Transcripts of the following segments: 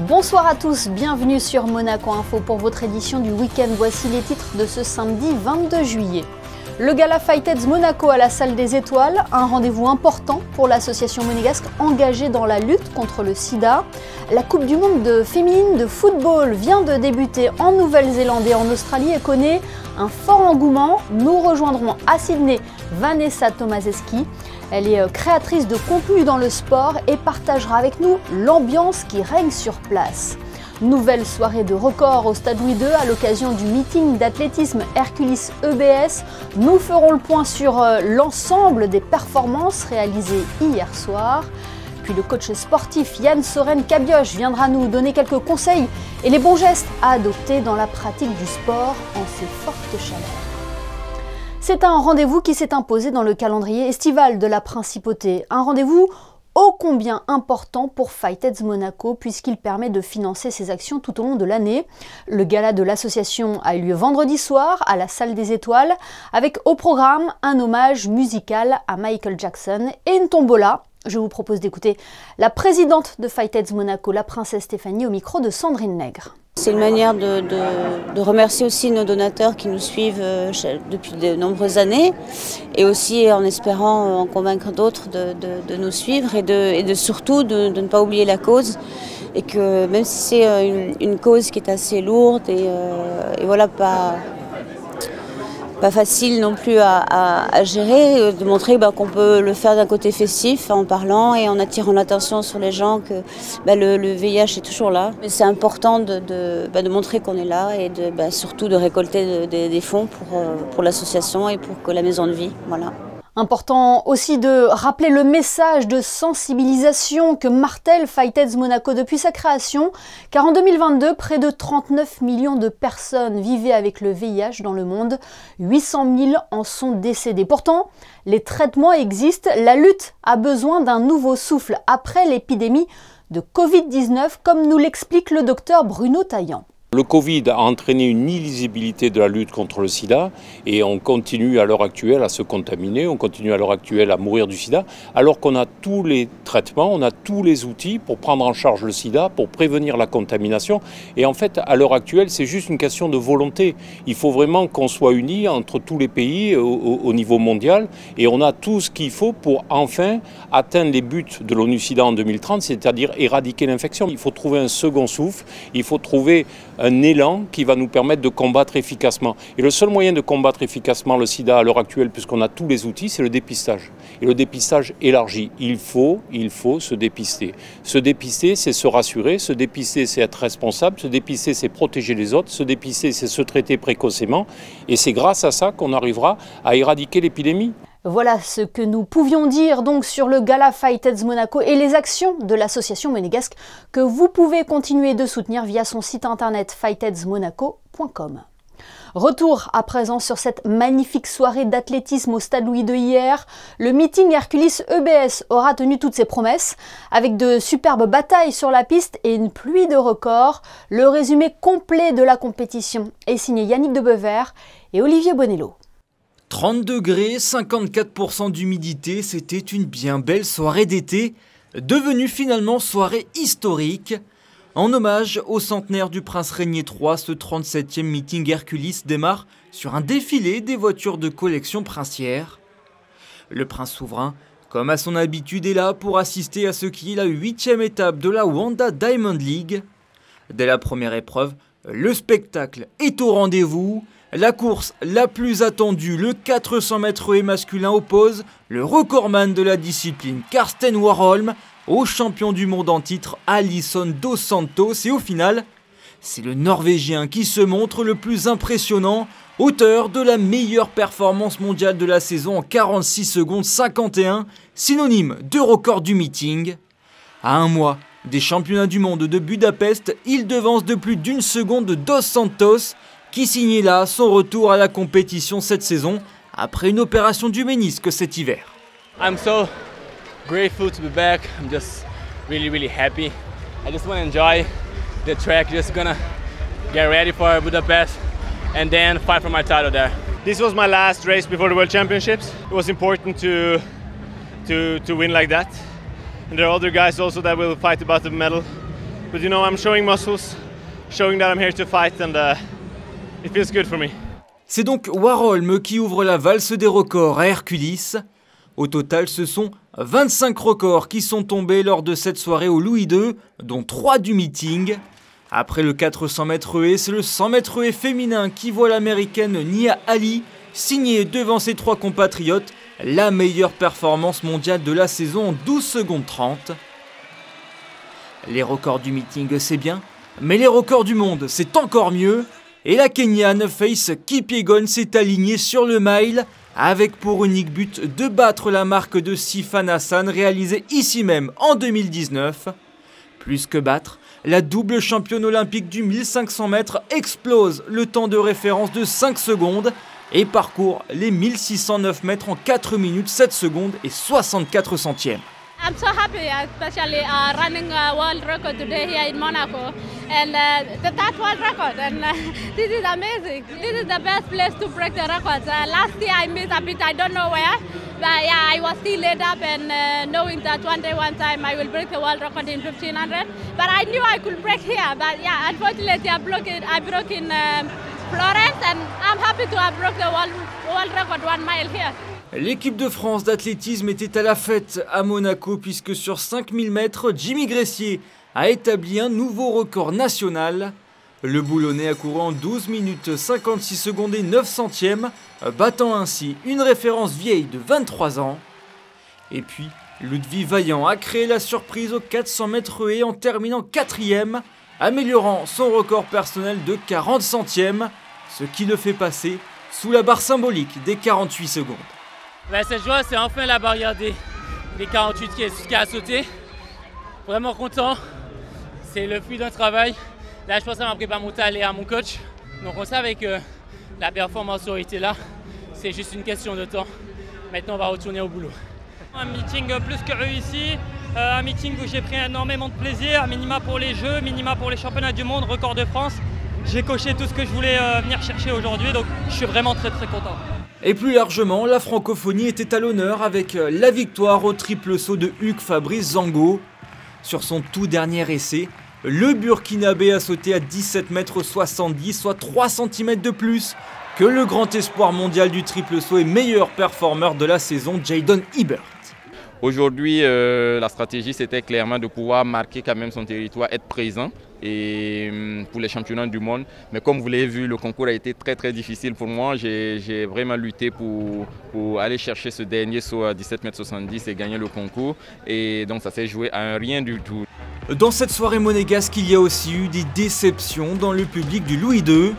Bonsoir à tous, bienvenue sur Monaco Info pour votre édition du week-end. Voici les titres de ce samedi 22 juillet. Le gala Fightheads Monaco à la Salle des Étoiles, un rendez-vous important pour l'association monégasque engagée dans la lutte contre le sida. La Coupe du monde féminine de football vient de débuter en Nouvelle-Zélande et en Australie et connaît un fort engouement. Nous rejoindrons à Sydney Vanessa Tomaseski. Elle est créatrice de contenu dans le sport et partagera avec nous l'ambiance qui règne sur place. Nouvelle soirée de record au Stade Louis II à l'occasion du meeting d'athlétisme Herculis EBS. Nous ferons le point sur l'ensemble des performances réalisées hier soir. Puis le coach sportif Yann Soren-Cabioche viendra nous donner quelques conseils et les bons gestes à adopter dans la pratique du sport en ces fortes chaleurs. C'est un rendez-vous qui s'est imposé dans le calendrier estival de la Principauté. Un rendez-vous ô combien important pour Fightheads Monaco puisqu'il permet de financer ses actions tout au long de l'année. Le gala de l'association a eu lieu vendredi soir à la Salle des Étoiles avec au programme un hommage musical à Michael Jackson et une tombola. Je vous propose d'écouter la présidente de Fightheads Monaco, la princesse Stéphanie, au micro de Sandrine Nègre. C'est une manière de remercier aussi nos donateurs qui nous suivent depuis de nombreuses années et aussi en espérant en convaincre d'autres de nous suivre et surtout de ne pas oublier la cause et que même si c'est une cause qui est assez lourde et voilà pas facile non plus à gérer, de montrer qu'on peut le faire d'un côté festif en parlant et en attirant l'attention sur les gens que le VIH est toujours là. C'est important de montrer qu'on est là et surtout de récolter des fonds pour l'association et pour la maison de vie. Voilà. Important aussi de rappeler le message de sensibilisation que martèle Fightheads Monaco depuis sa création, car en 2022, près de 39 millions de personnes vivaient avec le VIH dans le monde, 800 000 en sont décédés. Pourtant, les traitements existent, la lutte a besoin d'un nouveau souffle après l'épidémie de Covid-19, comme nous l'explique le docteur Bruno Taillant. Le Covid a entraîné une illisibilité de la lutte contre le sida et on continue à l'heure actuelle à se contaminer, on continue à l'heure actuelle à mourir du sida, alors qu'on a tous les traitements, on a tous les outils pour prendre en charge le sida, pour prévenir la contamination. Et en fait, à l'heure actuelle, c'est juste une question de volonté. Il faut vraiment qu'on soit unis entre tous les pays au niveau mondial et on a tout ce qu'il faut pour enfin atteindre les buts de l'ONU-SIDA en 2030, c'est-à-dire éradiquer l'infection. Il faut trouver un second souffle, il faut trouver un élan qui va nous permettre de combattre efficacement. Et le seul moyen de combattre efficacement le sida à l'heure actuelle, puisqu'on a tous les outils, c'est le dépistage. Et le dépistage élargi. Il faut se dépister. Se dépister, c'est se rassurer. Se dépister, c'est être responsable. Se dépister, c'est protéger les autres. Se dépister, c'est se traiter précocement. Et c'est grâce à ça qu'on arrivera à éradiquer l'épidémie. Voilà ce que nous pouvions dire donc sur le gala Fightheads Monaco et les actions de l'association monégasque que vous pouvez continuer de soutenir via son site internet fightheadsmonaco.com. Retour à présent sur cette magnifique soirée d'athlétisme au Stade Louis II hier. Le meeting Herculis EBS aura tenu toutes ses promesses avec de superbes batailles sur la piste et une pluie de records. Le résumé complet de la compétition est signé Yannick Debever et Olivier Bonello. 30 degrés, 54% d'humidité, c'était une bien belle soirée d'été, devenue finalement soirée historique. En hommage au centenaire du prince Régnier III, ce 37e meeting Herculis démarre sur un défilé des voitures de collection princière. Le prince souverain, comme à son habitude, est là pour assister à ce qui est la 8e étape de la Wanda Diamond League. Dès la première épreuve, le spectacle est au rendez-vous. La course la plus attendue, le 400 mètres haies masculin, oppose le recordman de la discipline Karsten Warholm au champion du monde en titre Alisson dos Santos. Et au final, c'est le Norvégien qui se montre le plus impressionnant, auteur de la meilleure performance mondiale de la saison en 46 secondes 51, synonyme de record du meeting. À un mois des championnats du monde de Budapest, il devance de plus d'une seconde dos Santos, qui signait là son retour à la compétition cette saison après une opération du ménisque cet hiver. I'm so grateful to be back. I'm just really happy. I just want to enjoy the track, just gonna get ready for Budapest and then fight for my title there. This was my last race before the World Championships. It was important to win like that. And there are other guys also that will fight about the medal. But you know, I'm showing muscles, showing that I'm here to fight, and it feels good for me. C'est donc Warholm qui ouvre la valse des records à Herculis. Au total, ce sont 25 records qui sont tombés lors de cette soirée au Louis II, dont 3 du meeting. Après le 400 mètres haies, c'est le 100 mètres haies féminin qui voit l'américaine Nia Ali signer devant ses 3 compatriotes la meilleure performance mondiale de la saison en 12 secondes 30. Les records du meeting, c'est bien, mais les records du monde, c'est encore mieux. Et la Kenyane Faith Kipyegon s'est alignée sur le mile avec pour unique but de battre la marque de Sifan Hassan réalisée ici même en 2019. Plus que battre, la double championne olympique du 1500 mètres explose le temps de référence de 5 secondes et parcourt les 1609 mètres en 4 minutes 7 secondes et 64 centièmes. I'm so happy, especially running a world record today here in Monaco, and that world record, and this is amazing. This is the best place to break the records. Last year I missed a bit, I don't know where, but yeah, I was still laid up and knowing that one day, one time I will break the world record in 1500, but I knew I could break here, but yeah, unfortunately I broke in Florence, and I'm happy to have broke the world record 1 mile here. L'équipe de France d'athlétisme était à la fête à Monaco puisque sur 5000 mètres, Jimmy Gressier a établi un nouveau record national. Le Boulonnais a couru en 12 minutes 56 secondes et 9 centièmes, battant ainsi une référence vieille de 23 ans. Et puis, Ludwig Vaillant a créé la surprise aux 400 mètres haies en terminant 4e, améliorant son record personnel de 40 centièmes, ce qui le fait passer sous la barre symbolique des 48 secondes. Ben, cette joie, c'est enfin la barrière des 48 qui a sauté. Vraiment content. C'est le fruit d'un travail. Là, je pense à ma prépa mentale et à mon coach. Donc, on savait que la performance aurait été là. C'est juste une question de temps. Maintenant, on va retourner au boulot. Un meeting plus que réussi. Un meeting où j'ai pris énormément de plaisir. Un minima pour les Jeux, minima pour les championnats du monde, record de France. J'ai coché tout ce que je voulais venir chercher aujourd'hui. Donc, je suis vraiment très content. Et plus largement, la francophonie était à l'honneur avec la victoire au triple saut de Hugues Fabrice Zango. Sur son tout dernier essai, le Burkinabé a sauté à 17,70 m, soit 3 cm de plus que le grand espoir mondial du triple saut et meilleur performeur de la saison, Jayden Hibbert. Aujourd'hui, la stratégie, c'était clairement de pouvoir marquer quand même son territoire, être présent et pour les championnats du monde. Mais comme vous l'avez vu, le concours a été très difficile pour moi. J'ai vraiment lutté pour aller chercher ce dernier saut à 17,70 m et gagner le concours. Et donc ça s'est joué à un rien du tout. Dans cette soirée monégasque, il y a aussi eu des déceptions dans le public du Louis II.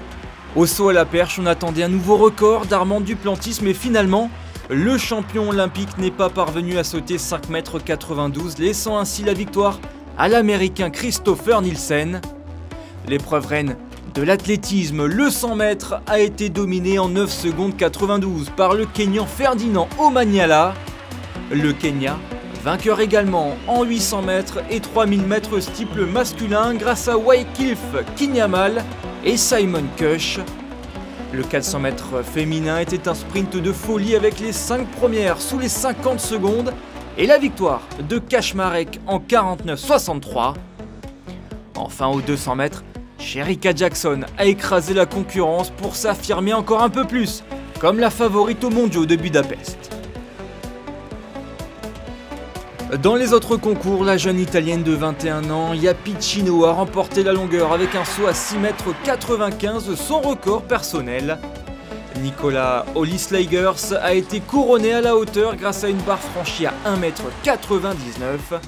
Au saut à la perche, on attendait un nouveau record d'Armand Duplantis, mais finalement, le champion olympique n'est pas parvenu à sauter 5,92 m, laissant ainsi la victoire à l'américain Christopher Nielsen. L'épreuve reine de l'athlétisme, le 100 mètres, a été dominé en 9 secondes 92 par le Kenyan Ferdinand Omanyala. Le Kenya, vainqueur également en 800 mètres et 3000 mètres steeple masculin grâce à Wycliffe Kinyamal et Simon Kush. Le 400 mètres féminin était un sprint de folie avec les 5 premières sous les 50 secondes et la victoire de Kaczmarek en 49,63. Enfin aux 200 mètres, Shericka Jackson a écrasé la concurrence pour s'affirmer encore un peu plus comme la favorite aux mondiaux de Budapest. Dans les autres concours, la jeune italienne de 21 ans, Ia Piccino, a remporté la longueur avec un saut à 6,95 m, son record personnel. Nicolas Ollislagers a été couronné à la hauteur grâce à une barre franchie à 1,99 m.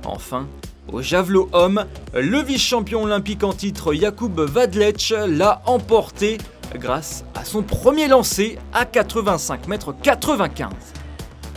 Enfin, au javelot homme, le vice-champion olympique en titre Jakub Vadlec l'a emporté grâce à son premier lancer à 85,95 m.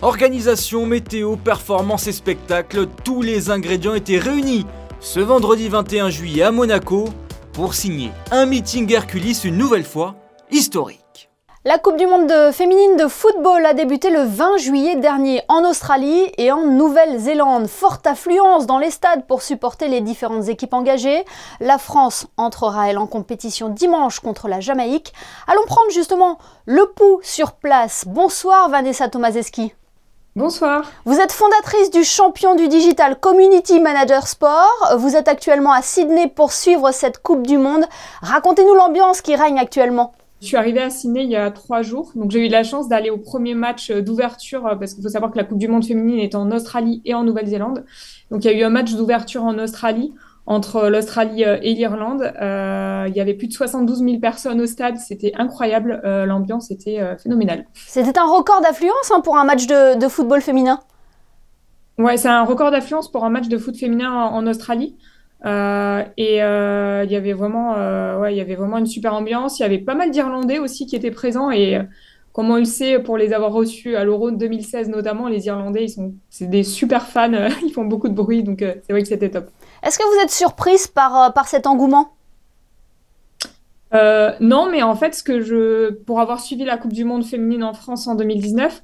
Organisation, météo, performance et spectacle, tous les ingrédients étaient réunis ce vendredi 21 juillet à Monaco pour signer un meeting Herculis une nouvelle fois historique. La Coupe du monde féminine de football a débuté le 20 juillet dernier en Australie et en Nouvelle-Zélande. Forte affluence dans les stades pour supporter les différentes équipes engagées. La France entrera elle en compétition dimanche contre la Jamaïque. Allons prendre justement le pouls sur place. Bonsoir Vanessa Tomaszewski. Bonsoir. Vous êtes fondatrice du champion du Digital Community Manager Sport. Vous êtes actuellement à Sydney pour suivre cette Coupe du Monde. Racontez-nous l'ambiance qui règne actuellement. Je suis arrivée à Sydney il y a 3 jours, donc j'ai eu la chance d'aller au premier match d'ouverture, parce qu'il faut savoir que la Coupe du Monde féminine est en Australie et en Nouvelle-Zélande. Donc il y a eu un match d'ouverture en Australie, entre l'Australie et l'Irlande. Il y avait plus de 72 000 personnes au stade, c'était incroyable, l'ambiance était phénoménale. C'était un record d'affluence pour un match de football féminin. Ouais, c'est un record d'affluence pour un match de foot féminin en Australie. Il y avait vraiment une super ambiance. Il y avait pas mal d'Irlandais aussi qui étaient présents et comme on le sait, pour les avoir reçus à l'Euro 2016 notamment, les Irlandais, c'est des super fans, ils font beaucoup de bruit, donc c'est vrai que c'était top. Est-ce que vous êtes surprise par cet engouement ? Non, mais en fait, pour avoir suivi la Coupe du Monde féminine en France en 2019,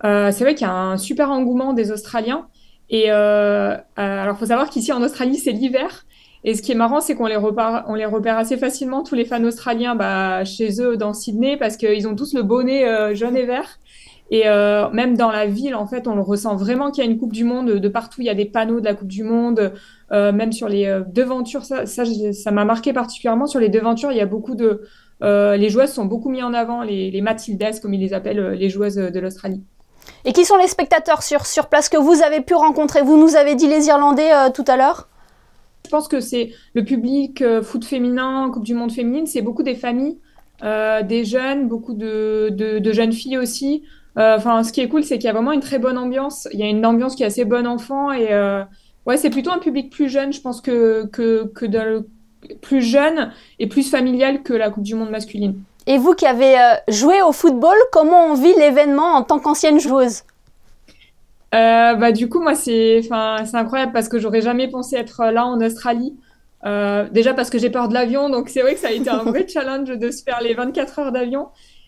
c'est vrai qu'il y a un super engouement des Australiens. Et alors, faut savoir qu'ici en Australie, c'est l'hiver. Et ce qui est marrant, c'est qu'on les repère assez facilement, tous les fans australiens, chez eux dans Sydney, parce qu'ils ont tous le bonnet jaune et vert. Et même dans la ville, en fait, on le ressent vraiment qu'il y a une Coupe du Monde. De partout, il y a des panneaux de la Coupe du Monde. Même sur les devantures, ça m'a marqué particulièrement. Sur les devantures, il y a beaucoup les joueuses sont beaucoup mises en avant, les Matildas, comme ils les appellent, les joueuses de l'Australie. Et qui sont les spectateurs sur place que vous avez pu rencontrer ? Vous nous avez dit les Irlandais tout à l'heure. Je pense que c'est le public foot féminin, Coupe du Monde féminine, c'est beaucoup des familles, des jeunes, beaucoup de jeunes filles aussi. Ce qui est cool, c'est qu'il y a vraiment une très bonne ambiance. Il y a une ambiance qui est assez bonne enfant et c'est plutôt un public plus jeune, je pense plus jeune et plus familial que la Coupe du Monde masculine. Et vous qui avez joué au football, comment on vit l'événement en tant qu'ancienne joueuse ? Du coup, moi, c'est incroyable parce que j'aurais jamais pensé être là en Australie. Déjà parce que j'ai peur de l'avion, donc c'est vrai que ça a été un vrai challenge de se faire les 24 heures d'avion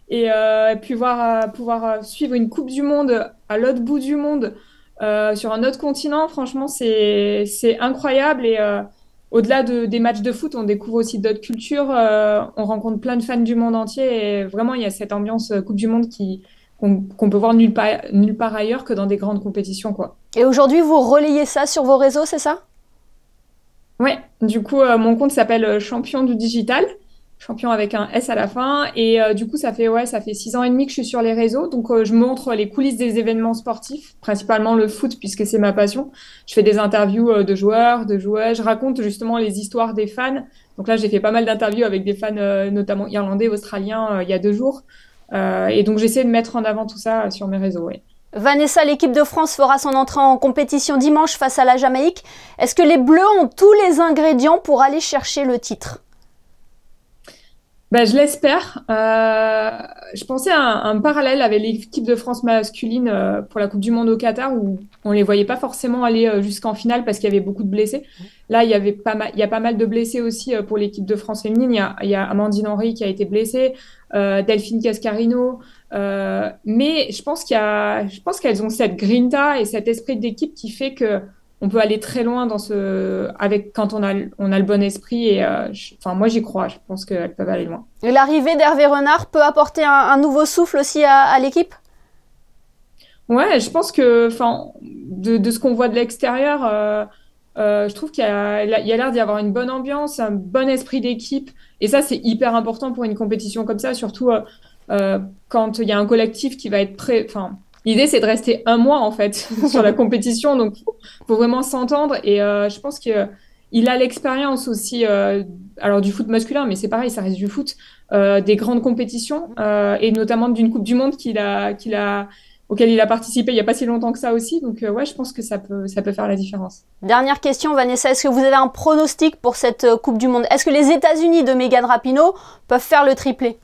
et puis pouvoir suivre une Coupe du Monde à l'autre bout du monde, sur un autre continent. Franchement, c'est incroyable et au-delà des matchs de foot, on découvre aussi d'autres cultures, on rencontre plein de fans du monde entier et vraiment, il y a cette ambiance Coupe du Monde qu'on peut voir nulle part ailleurs que dans des grandes compétitions, quoi. Et aujourd'hui, vous relayez ça sur vos réseaux, c'est ça ? Ouais, du coup, mon compte s'appelle Champion du Digital, champion avec un S à la fin. Et du coup, ça fait 6 ans et demi que je suis sur les réseaux. Donc, je montre les coulisses des événements sportifs, principalement le foot, puisque c'est ma passion. Je fais des interviews de joueurs, de joueuses. Je raconte justement les histoires des fans. Donc là, j'ai fait pas mal d'interviews avec des fans, notamment irlandais, australiens, il y a 2 jours. Et donc, j'essaie de mettre en avant tout ça sur mes réseaux, ouais. Vanessa, l'équipe de France fera son entrée en compétition dimanche face à la Jamaïque. Est-ce que les Bleus ont tous les ingrédients pour aller chercher le titre ? Je l'espère. Je pensais à un parallèle avec l'équipe de France masculine pour la Coupe du Monde au Qatar où on les voyait pas forcément aller jusqu'en finale parce qu'il y avait beaucoup de blessés. Là, il y a pas mal de blessés aussi pour l'équipe de France féminine. Il y a Amandine Henry qui a été blessée, Delphine Cascarino. Mais je pense qu'elles ont cette grinta et cet esprit d'équipe qui fait que on peut aller très loin quand on a le bon esprit et moi j'y crois, je pense qu'elles peuvent aller loin. Et l'arrivée d'Hervé Renard peut apporter un nouveau souffle aussi à l'équipe ? Ouais, je pense que de ce qu'on voit de l'extérieur, je trouve qu'il y a l'air d'y avoir une bonne ambiance, un bon esprit d'équipe et ça c'est hyper important pour une compétition comme ça, surtout quand il y a un collectif qui va être prêt. L'idée, c'est de rester 1 mois, en fait, sur la compétition. Donc, faut vraiment s'entendre. Et je pense qu'il a l'expérience aussi, alors du foot masculin, mais c'est pareil, ça reste du foot, des grandes compétitions, et notamment d'une Coupe du Monde auquel il a participé il n'y a pas si longtemps que ça aussi. Donc, je pense que ça peut faire la différence. Dernière question, Vanessa. Est-ce que vous avez un pronostic pour cette Coupe du Monde ? Est-ce que les États-Unis de Megan Rapinoe peuvent faire le triplé ?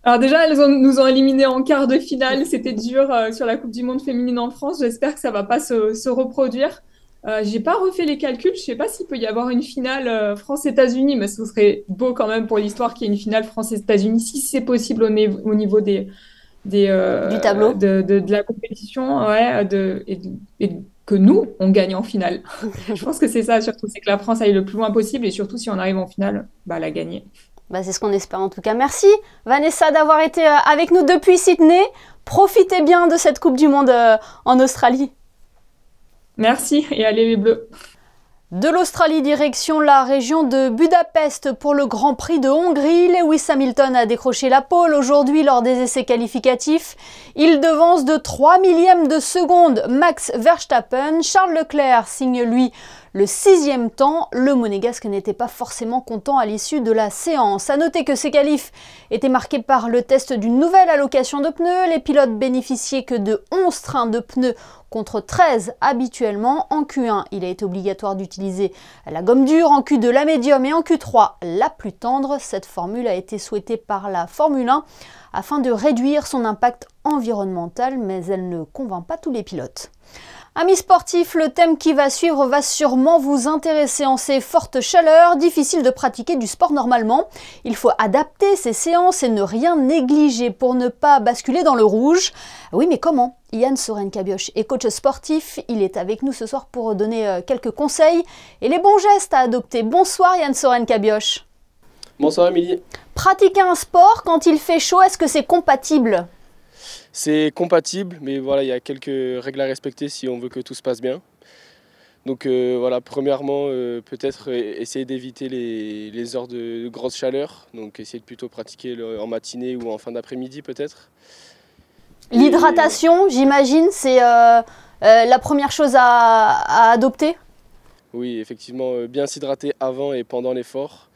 Alors déjà, elles nous ont éliminés en quart de finale. C'était dur sur la Coupe du Monde féminine en France. J'espère que ça ne va pas se reproduire. Je n'ai pas refait les calculs. Je ne sais pas s'il peut y avoir une finale France-États-Unis, mais ce serait beau quand même pour l'histoire qu'il y ait une finale France-États-Unis, si c'est possible au niveau du tableau. De la compétition, et que nous, on gagne en finale. Je pense que c'est ça surtout, c'est que la France aille le plus loin possible et surtout si on arrive en finale, la gagner. Bah, c'est ce qu'on espère en tout cas. Merci Vanessa d'avoir été avec nous depuis Sydney. Profitez bien de cette Coupe du Monde en Australie. Merci et allez les Bleus. De l'Australie, direction la région de Budapest pour le Grand Prix de Hongrie. Lewis Hamilton a décroché la pole aujourd'hui lors des essais qualificatifs. Il devance de 3 millièmes de seconde Max Verstappen. Charles Leclerc signe lui le 6e temps. Le Monégasque n'était pas forcément content à l'issue de la séance. À noter que ces qualifs étaient marqués par le test d'une nouvelle allocation de pneus. Les pilotes bénéficiaient que de 11 trains de pneus contre 13 habituellement. En Q1, il a été obligatoire d'utiliser la gomme dure, en Q2 la médium et en Q3 la plus tendre. Cette formule a été souhaitée par la Formule 1 afin de réduire son impact environnemental, mais elle ne convainc pas tous les pilotes. Amis sportifs, le thème qui va suivre va sûrement vous intéresser. En ces fortes chaleurs, difficile de pratiquer du sport normalement. Il faut adapter ses séances et ne rien négliger pour ne pas basculer dans le rouge. Oui, mais comment? Yann Soren-Cabioche est coach sportif. Il est avec nous ce soir pour donner quelques conseils et les bons gestes à adopter. Bonsoir Yann Soren-Cabioche. Bonsoir Émilie. Pratiquer un sport quand il fait chaud, est-ce que c'est compatible? C'est compatible, mais voilà, il y a quelques règles à respecter si on veut que tout se passe bien. Donc voilà, premièrement, peut-être essayer d'éviter les heures de grosse chaleur. Donc essayer de plutôt pratiquer en matinée ou en fin d'après-midi peut-être. L'hydratation, j'imagine, c'est la première chose à adopter? Oui, effectivement, bien s'hydrater avant et pendant l'effort.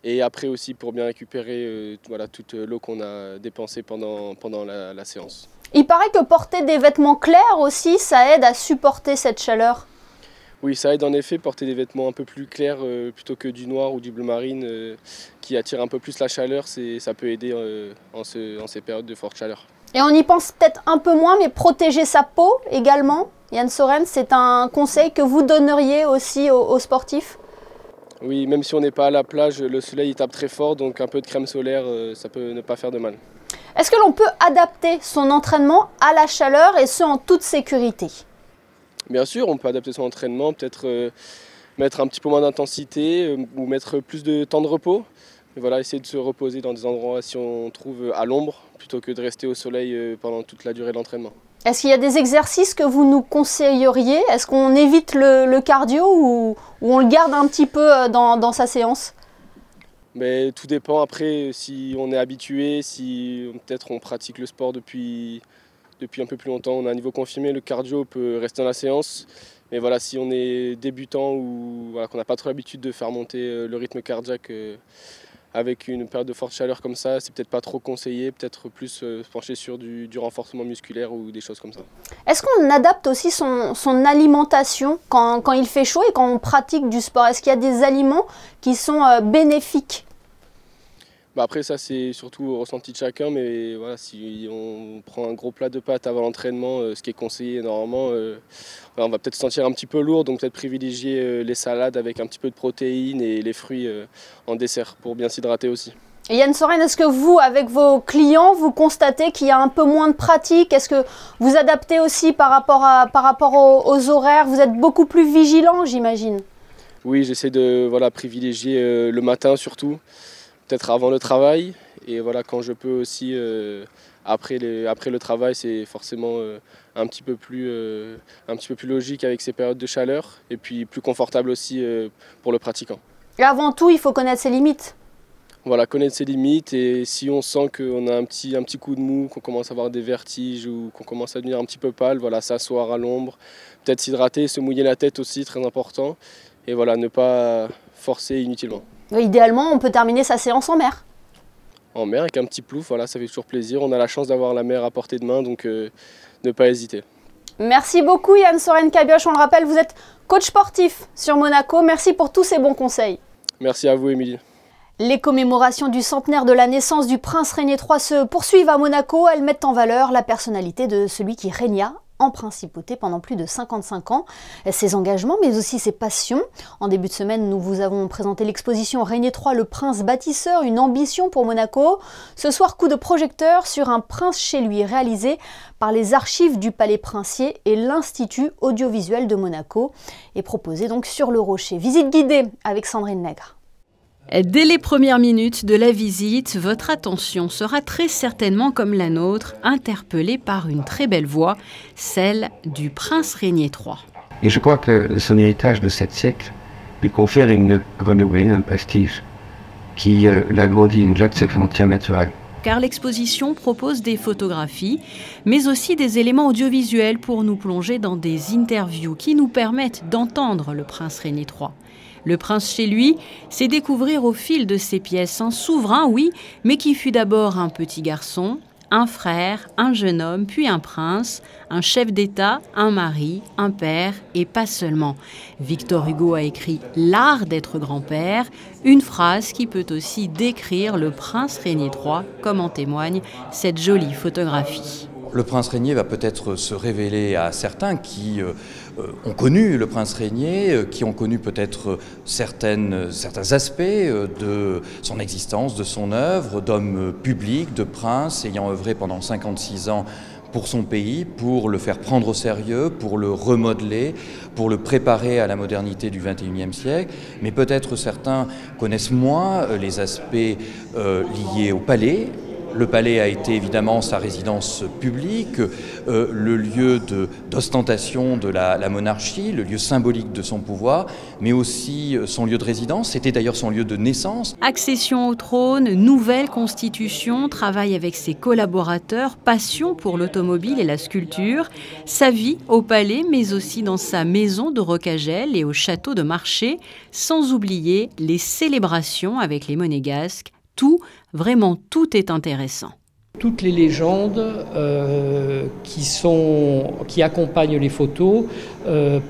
Et après aussi pour bien récupérer voilà, toute l'eau qu'on a dépensée pendant la séance. Il paraît que porter des vêtements clairs aussi, ça aide à supporter cette chaleur. Oui, ça aide en effet, porter des vêtements un peu plus clairs plutôt que du noir ou du bleu marine qui attire un peu plus la chaleur, ça peut aider en ces périodes de forte chaleur. Et on y pense peut-être un peu moins, mais protéger sa peau également. Yann Soren, c'est un conseil que vous donneriez aussi aux sportifs? Oui, même si on n'est pas à la plage, le soleil il tape très fort, donc un peu de crème solaire, ça peut ne pas faire de mal. Est-ce que l'on peut adapter son entraînement à la chaleur et ce en toute sécurité? Bien sûr, on peut adapter son entraînement, peut-être mettre un petit peu moins d'intensité ou mettre plus de temps de repos. Et voilà, essayer de se reposer dans des endroits si on trouve à l'ombre, plutôt que de rester au soleil pendant toute la durée de l'entraînement. Est-ce qu'il y a des exercices que vous nous conseilleriez? Est-ce qu'on évite le cardio ou on le garde un petit peu dans sa séance? Mais tout dépend après si on est habitué, si peut-être on pratique le sport depuis un peu plus longtemps, on a un niveau confirmé, le cardio peut rester dans la séance. Mais voilà, si on est débutant ou voilà, qu'on n'a pas trop l'habitude de faire monter le rythme cardiaque avec une période de forte chaleur comme ça, c'est peut-être pas trop conseillé, peut-être plus se pencher sur du renforcement musculaire ou des choses comme ça. Est-ce qu'on adapte aussi son alimentation quand il fait chaud et quand on pratique du sport? Est-ce qu'il y a des aliments qui sont bénéfiques? Après ça c'est surtout au ressenti de chacun, mais voilà, si on prend un gros plat de pâtes avant l'entraînement, ce qui est conseillé normalement, on va peut-être se sentir un petit peu lourd, donc peut-être privilégier les salades avec un petit peu de protéines et les fruits en dessert pour bien s'hydrater aussi. Et Yann Soren, est-ce que vous, avec vos clients, vous constatez qu'il y a un peu moins de pratique? Est-ce que vous adaptez aussi par rapport aux horaires? Vous êtes beaucoup plus vigilant, j'imagine? Oui, j'essaie de privilégier le matin surtout. Peut-être avant le travail, et voilà, quand je peux aussi après le travail, c'est forcément un petit peu plus logique avec ces périodes de chaleur et puis plus confortable aussi pour le pratiquant. Et avant tout, il faut connaître ses limites. Voilà, connaître ses limites, et si on sent qu'on a un petit coup de mou, qu'on commence à avoir des vertiges ou qu'on commence à devenir un petit peu pâle, voilà, s'asseoir à l'ombre, peut-être s'hydrater, se mouiller la tête aussi, très important, et voilà, ne pas forcer inutilement. Idéalement, on peut terminer sa séance en mer. En mer avec un petit plouf, voilà, ça fait toujours plaisir. On a la chance d'avoir la mer à portée de main, donc ne pas hésiter. Merci beaucoup Yann Soren-Cabioche. On le rappelle, vous êtes coach sportif sur Monaco. Merci pour tous ces bons conseils. Merci à vous Émilie. Les commémorations du centenaire de la naissance du prince Régnier III se poursuivent à Monaco. Elles mettent en valeur la personnalité de celui qui régna en principauté pendant plus de 55 ans, ses engagements mais aussi ses passions. En début de semaine, nous vous avons présenté l'exposition Régnier III, le prince bâtisseur, une ambition pour Monaco. Ce soir, coup de projecteur sur un prince chez lui, réalisé par les archives du Palais Princier et l'Institut audiovisuel de Monaco, et proposé donc sur le Rocher. Visite guidée avec Sandrine Nègre. Dès les premières minutes de la visite, votre attention sera très certainement, comme la nôtre, interpellée par une très belle voix, celle du prince Régnier III. Et je crois que son héritage de 7 siècles lui confère une renommée, un prestige qui l'agrandit déjà de ses frontières naturelles. Car l'exposition propose des photographies, mais aussi des éléments audiovisuels pour nous plonger dans des interviews qui nous permettent d'entendre le prince Régnier III. Le prince chez lui, c'est découvrir au fil de ses pièces un souverain, oui, mais qui fut d'abord un petit garçon, un frère, un jeune homme, puis un prince, un chef d'État, un mari, un père, et pas seulement. Victor Hugo a écrit « L'art d'être grand-père », une phrase qui peut aussi décrire le prince Régnier III, comme en témoigne cette jolie photographie. Le prince Régnier va peut-être se révéler à certains qui ont connu le prince Régnier, qui ont connu peut-être certains aspects de son existence, de son œuvre, d'homme public, de prince ayant œuvré pendant 56 ans pour son pays, pour le faire prendre au sérieux, pour le remodeler, pour le préparer à la modernité du XXIe siècle. Mais peut-être certains connaissent moins les aspects liés au palais. Le palais a été évidemment sa résidence publique, le lieu d'ostentation de la monarchie, le lieu symbolique de son pouvoir, mais aussi son lieu de résidence. C'était d'ailleurs son lieu de naissance. Accession au trône, nouvelle constitution, travail avec ses collaborateurs, passion pour l'automobile et la sculpture, sa vie au palais, mais aussi dans sa maison de Rocagel et au château de Marché, sans oublier les célébrations avec les monégasques. Tout, vraiment tout est intéressant. Toutes les légendes qui accompagnent les photos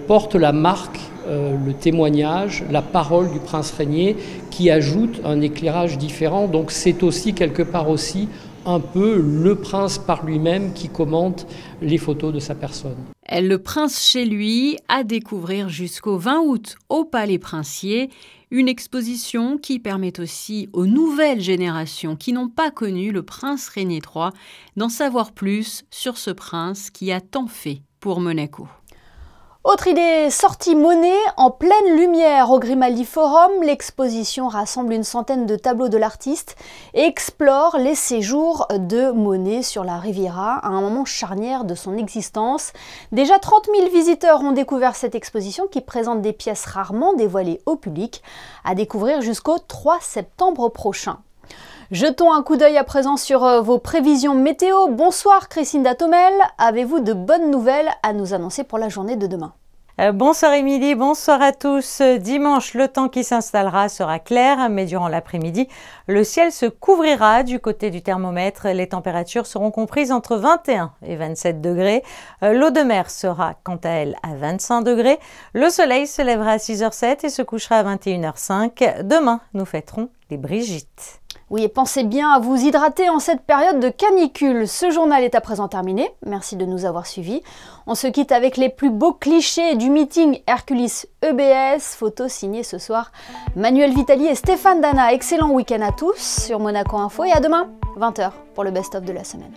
portent la marque, le témoignage, la parole du prince Régnier qui ajoute un éclairage différent. Donc c'est aussi quelque part aussi un peu le prince par lui-même qui commente les photos de sa personne. Le prince chez lui à découvrir jusqu'au 20 août au Palais Princier, une exposition qui permet aussi aux nouvelles générations qui n'ont pas connu le prince Régnier III d'en savoir plus sur ce prince qui a tant fait pour Monaco. Autre idée, sortie Monet en pleine lumière au Grimaldi Forum. L'exposition rassemble une centaine de tableaux de l'artiste et explore les séjours de Monet sur la Riviera à un moment charnière de son existence. Déjà 30 000 visiteurs ont découvert cette exposition qui présente des pièces rarement dévoilées au public, à découvrir jusqu'au 3 septembre prochain. Jetons un coup d'œil à présent sur vos prévisions météo. Bonsoir Christine Datomel, avez-vous de bonnes nouvelles à nous annoncer pour la journée de demain ? Bonsoir Émilie, bonsoir à tous. Dimanche, le temps qui s'installera sera clair, mais durant l'après-midi, le ciel se couvrira du côté du thermomètre. Les températures seront comprises entre 21 et 27 degrés. L'eau de mer sera quant à elle à 25 degrés. Le soleil se lèvera à 6h07 et se couchera à 21h05. Demain, nous fêterons les Brigitte. Oui, et pensez bien à vous hydrater en cette période de canicule. Ce journal est à présent terminé. Merci de nous avoir suivis. On se quitte avec les plus beaux clichés du meeting Hercules EBS. Photo signée ce soir Manuel Vitali et Stéphane Dana. Excellent week-end à tous sur Monaco Info et à demain, 20h, pour le best-of de la semaine.